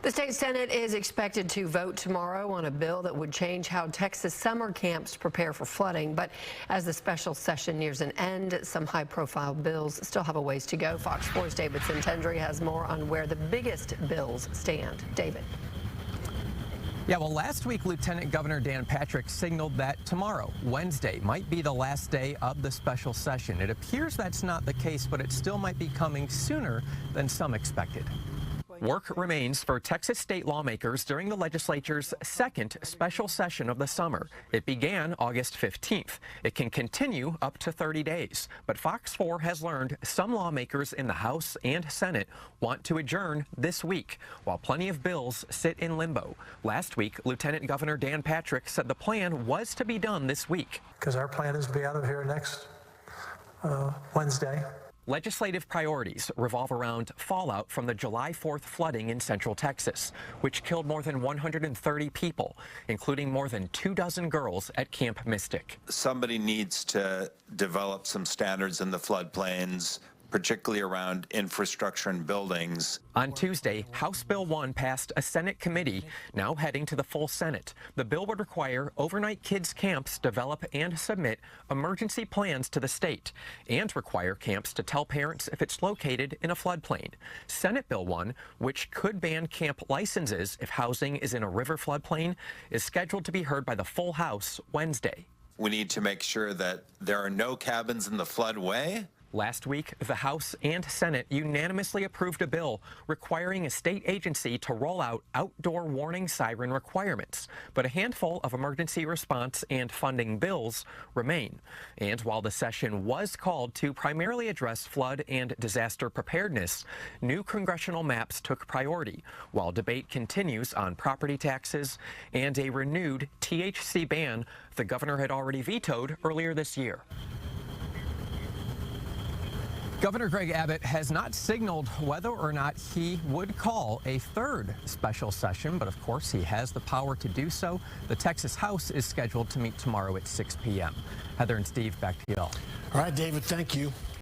The state Senate is expected to vote tomorrow on a bill that would change how Texas summer camps prepare for flooding. But as the special session nears an end, some high-profile bills still have a ways to go. Fox 4's David Sintendry has more on where the biggest bills stand. David. Yeah, well, last week, Lieutenant Governor Dan Patrick signaled that tomorrow, Wednesday, might be the last day of the special session. It appears that's not the case, but it still might be coming sooner than some expected. Work remains for Texas state lawmakers during the legislature's second special session of the summer. It began August 15th. It can continue up to 30 days. But Fox 4 has learned some lawmakers in the House and Senate want to adjourn this week, while plenty of bills sit in limbo. Last week, Lieutenant Governor Dan Patrick said the plan was to be done this week. Because our plan is to be out of here next Wednesday. Legislative priorities revolve around fallout from the July 4th flooding in central Texas, which killed more than 130 people, including more than 24 girls at Camp Mystic. Somebody needs to develop some standards in the floodplains, particularly around infrastructure and buildings. On Tuesday, House Bill 1 passed a Senate committee, now heading to the full Senate. The bill would require overnight kids' camps develop and submit emergency plans to the state, and require camps to tell parents if it's located in a floodplain. Senate Bill 1, which could ban camp licenses if housing is in a river floodplain, is scheduled to be heard by the full House Wednesday. We need to make sure that there are no cabins in the floodway. Last week, the House and Senate unanimously approved a bill requiring a state agency to roll out outdoor warning siren requirements. But a handful of emergency response and funding bills remain. And while the session was called to primarily address flood and disaster preparedness, new congressional maps took priority, while debate continues on property taxes and a renewed THC ban the governor had already vetoed earlier this year. Governor Greg Abbott has not signaled whether or not he would call a third special session, but of course he has the power to do so. The Texas House is scheduled to meet tomorrow at 6 p.m. Heather and Steve, back to you all. All right, David, thank you.